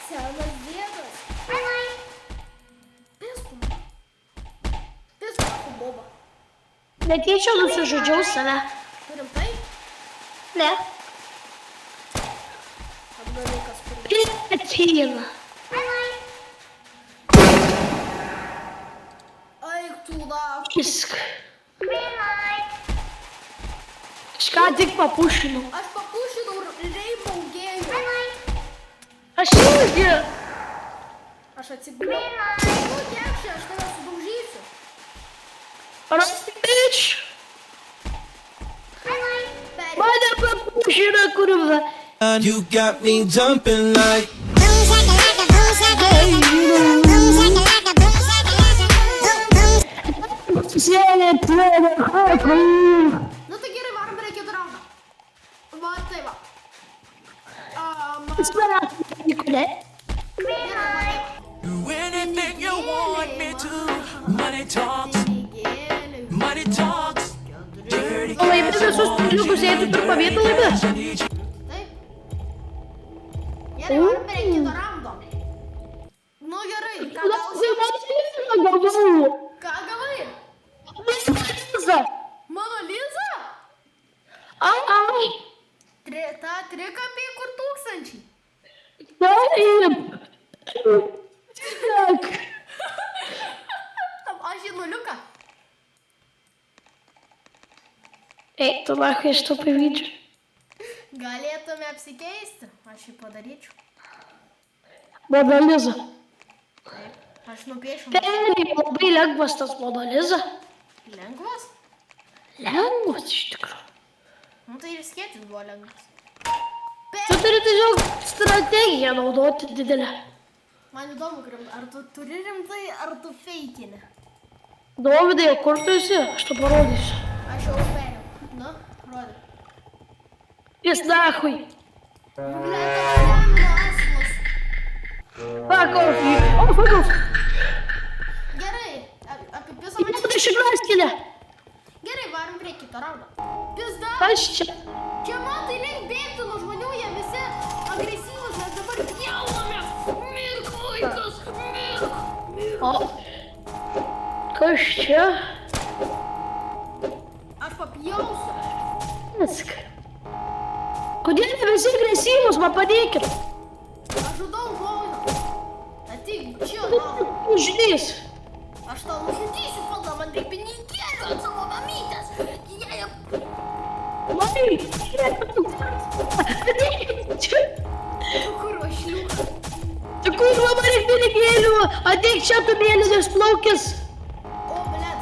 Senas dėdas. Pistum. Pistum, boba. Netyčia nusižudžiau save. Rimtai? Ne. Apgavikas kur. Ateina. Eik tu lauk. Kisk. Kažką tik papušinau. Aš papušinau Rainbow gėjų. Aš irgi. Aš atsigriau. Nu, dėkšė, aš tave sudaužysiu. Rasti bič. Perė. Mane papušina kurva. You got me jumping like Sėlė plėvė. Nu tai gerai, varom prie kitą raundą. Va, tai va. Nikolė. Gerai, do anything you want me to. Money talks, gėlė. money talks. Dirty Laimė visus piliukus, jei tu pirmą vietą laimė. Taip. Gerai, varom prie kito raundo. Nu gerai, ką gausi? Ką gavai? Mano Liza? Ta trikapiai kur 1000. Aš į nuliuką. Ei, tu nahai iš to pavydžiu. Galėtume apsikeisti. Aš jį padaryčiau. Mona Liza. Taip. Aš nupiešiu. Pernai labai lengvas tas Mona Liza. Lengvas? Lengvas iš tikrųjų. Nu tai ir skėtis buvo lengvas. Tu turi tiesiog strategiją naudoti didelę. Man įdomu, ar tu turi rimtai, ar tu feikini? Dovydai, o kur tu esi? Aš tu parodysiu. Aš jau perėjau. Nu, rodė. Jis nahui. Bля, tavo aslas. Fuck off. Oh, fuck off. Gerai, apipiso mane. Tu išiglaskilė. Gerai, varom prie kito raundo. Pizda. Aš čia. Čia matai, reik bėgti nuo žmonių, jie visi agresyvūs, mes dabar pjaunamės. Mirk, vaikas, mirk. O. Kas čia? Aš papjausiu. Visk. Kodėl ne visi agresyvūs, man padėkit? Aš žudau žmoną. Ateik čia, na. Žinys. Aš tau nužudysiu, tada man tai pinigėlių ant savo mamytės. Jie... Labai. Kur vašliukas? Tu kur man reikia pinigėlių? Ateik čia, tu mėlynis plaukis. O, blėt.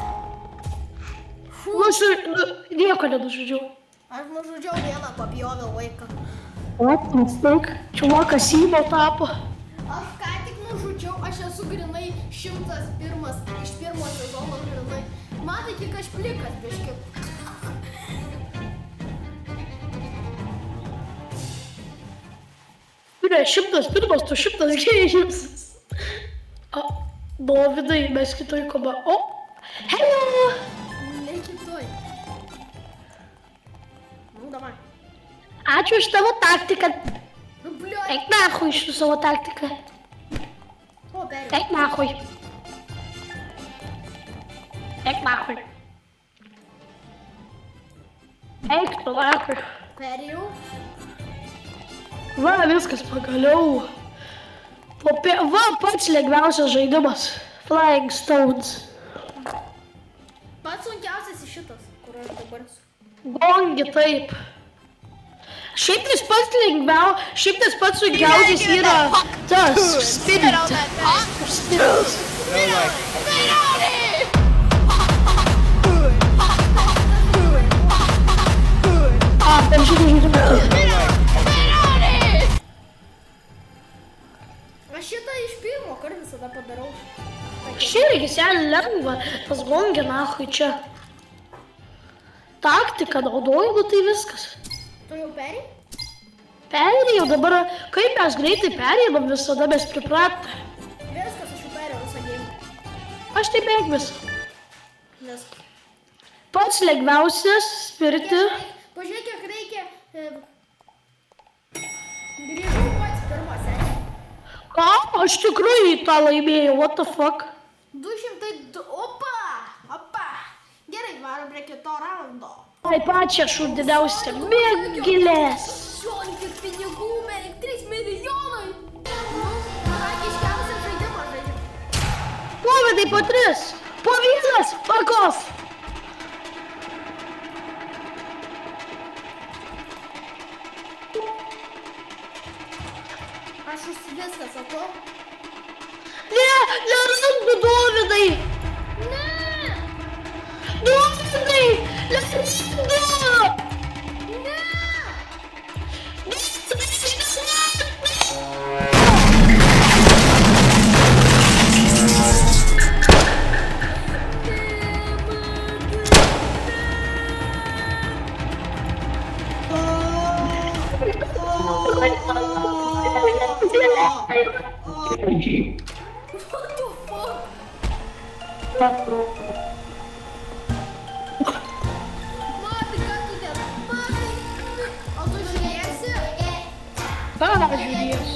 Nieko nenužudžiau. Aš nužudžiau vieną, papjoviau vaiką. O, mistake. Čiuvakas įmo tapo. Aš ką tik nužudžiau, aš esu grinai 101 iš pirmo sezono grinai. Matai, kiek aš plikas, biški. Ne, 101, tu 100 Dovydai, mes kitoj koma. O, hello! Ne kitoj. Nu, davai. Ačiū už tavo taktiką. Nu, blioj. Eik nahui iš savo taktiką. O, perėjau. Eik nahui. Eik nahui. Eik tu nahui. Perėjau. Va, viskas pagaliau. Va, pats lengviausias žaidimas. Flying Stones. Pats sunkiausias iš šitas, kur aš dabar esu. Gongi taip. Šiaip tas pats sunkiausias yra tas Spirit. Spirit. Per šitą žaidimą. Aš šitą iš pirmo karto visada padarau. Aš irgi seniai lengva, tas gongi nahui čia. Taktika naudoju, nu tai viskas. Tu jau perėjai? Perėjau dabar, kaip mes greitai perėjom, visada mes pripratę. Viskas, aš jau perėjau visą gėjimą. Aš taip beveik visą. Viskas. Pats lengviausias spiriti. Pažiūrėk, kiek reikia Grįžau pats pirmas, seniai. Ką? Aš tikrai tą laimėjau, what the fuck? 202. Opa! Opa! Gerai, varom prie kito raundo. Tai pačią šūdiniausią mėgilės. Šiolkit pinigų, beveik 3 milijonai. Tragiškiausias žaidimas žaidžiam. Povidai po 3, po 1, fuck off. Aš už viską sakau. Ne, nerandu Dovydai. Ne! Dovydai, nerandu. Ne! What the fuck? Matai, ką tu ten? Matai? O tu žiūrėsi? Ką žiūrės?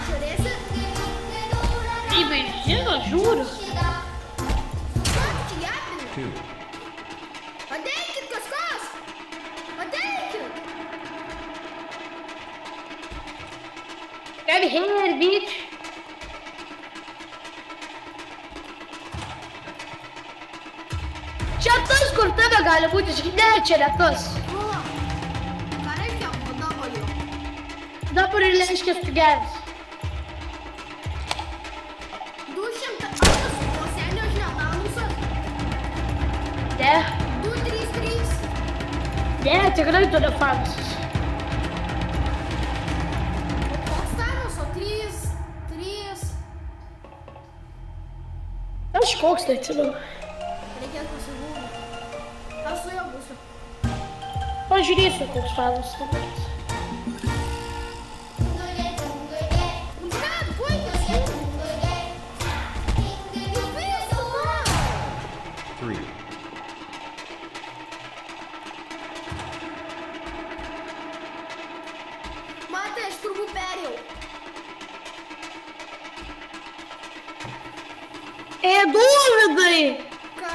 Žiūrėsi? Įbai, žino, žiūriu. Ateikit kažkas! Ateikit! Come here, bitch. Čia tas, kur tave gali būti, ne, čia ne tas. O, ką reikia vadovauju? Dabar ir reiškia tu geras. 200 o senio žnetanusas. Ne, 233. ne, tikrai tu ne fansas. O koks tanas? O 3. Aš koks neatsimenu. Reikės pasigūdyti. Aš su juo būsiu. Pažiūrėsiu, koks fanas dabar. Ką, puikiai sėdi? Visą man! 3, Matai, aš turbūt perėjau. Dovydai, Ką?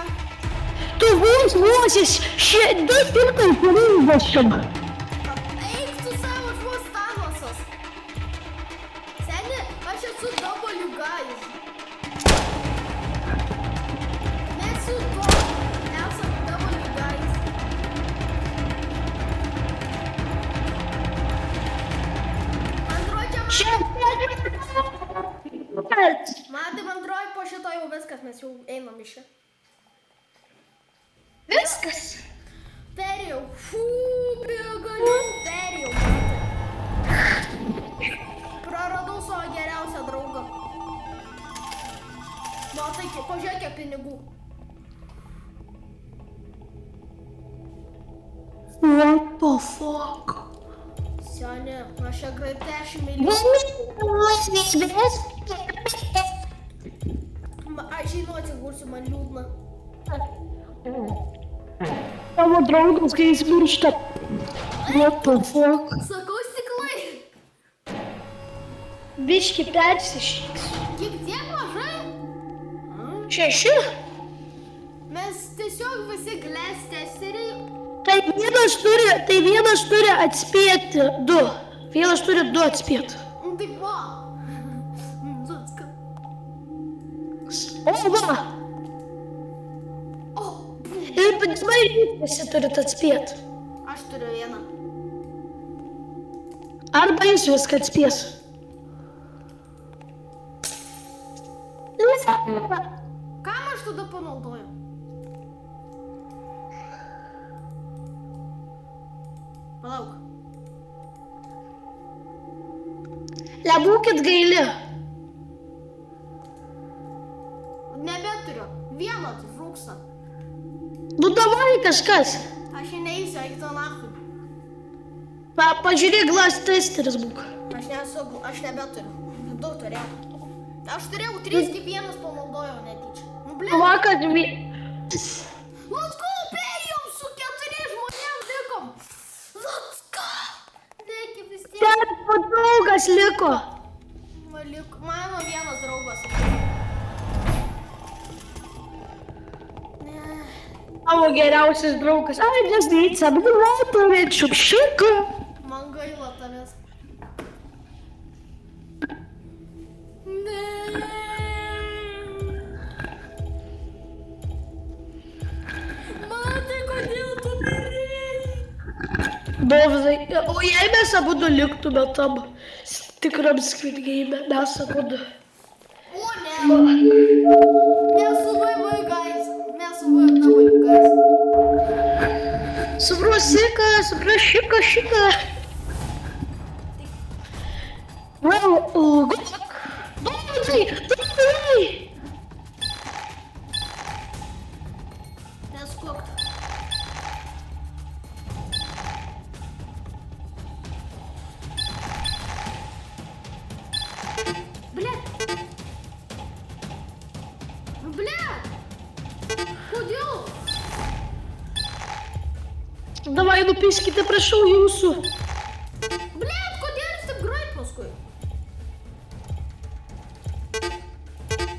tu vos nuosis 250. Eik su savo žmos Thanosas. Seni, aš esu W guys. Mes su tuo esam W guys. Androidžiam. Matai, Android po šito jau viskas, mes jau einam iš čia. Viskas. Perėjau. Pigaliu. Perėjau, matai. Praradau savo geriausią draugą. Matai, pažiūrėk, kiek pinigų. What the fuck? Seni, aš čia greit 10 milijonų. Aš einu atsigulsiu, man liūdna. Tavo draugas, kai jis miršta. What the fuck? Sakau, stiklai. Biški persišyks. Kiek tiek mažai? 6? Mes tiesiog visi glass testeriai. Tai vienas turi atspėti 2. Vienas turi 2 atspėti. Tai va. Zaska. O, va. O, Ir dabar visi turit atspėti. aš turiu vieną. Arba jis viską atspės. Kam aš tada panaudoju? Palauk. Nebūkit gaili. Nebeturiu. Vieno trūksta. Nu davai kažkas. Aš neįsiu, eik to nachui. Pažiūrėk, glass testeris būk. Aš nebeturiu. 2 turėjau. Aš turėjau 3, kaip vienas panaudojau netyčia. Nu, blė. Vakar Let's go, perėjom su 4 žmonėm likom. Let's kas liko? Mano vienas draugas. Ne. Tavo geriausias draugas. I just need some water and some sugar. Man gaila tavęs. Ne. Matai, kodėl tu mirei? Dovydai, o jei mes abudu liktume tam tikram skvidgėjime, mes abudu. O ne. Mes su VV, guys. Mes su VV, guys. Suprasika, suprašika, šika. Well, good luck. Dovydai. Neskokta. Блядь! Ну, блядь! Kodėl? Давай, nupeiskite, prašau jūsų. Блядь, kodėl jis taip greit paskui?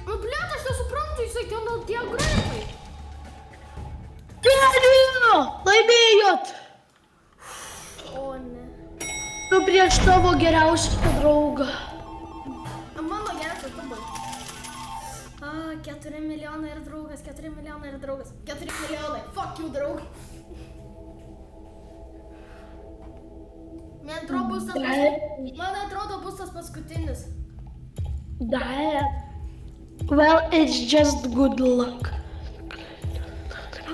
Nu, блядь, aš nesuprantu, jisai ten tiek greitai. Perėjo, laimėjot. O ne. Tu prieš tavo geriausią draugą. Mano geriausias tu buvai. 4 milijonai ir draugas, 4 milijonai ir draugas. 4 milijonai, fuck you, draugai. Man atrodo bus tas paskutinis. That. Well, it's just good luck.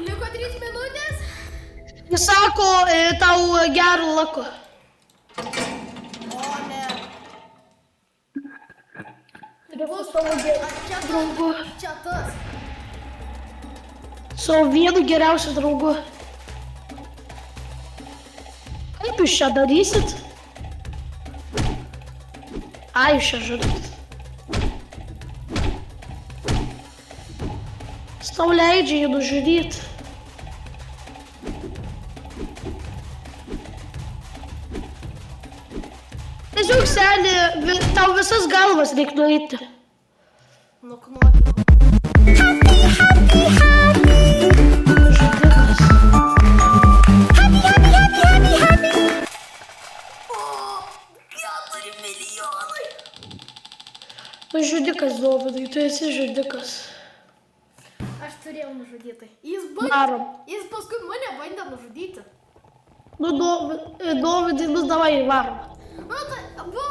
Liko 3 minutės. Jis sako, tau gerų lako. O ne. Bus tavo draugu. Čia tas. Su vienu geriausiu draugu. Kaip jūs čia darysit? Ai, jūs čia žudot. Jis tau leidžia jį nužudyti. Tiesiog, seni, tau visas galvas reik nueiti. Nuknuokit. Žudikas. O, 4 milijonai. Tu žudikas, Dovydai, tu esi žudikas. Aš turėjau nužudyti. Varom. Jis paskui mane bandė nužudyti. Nu, Dovydai, nu davai, varom. Nu, tai buvo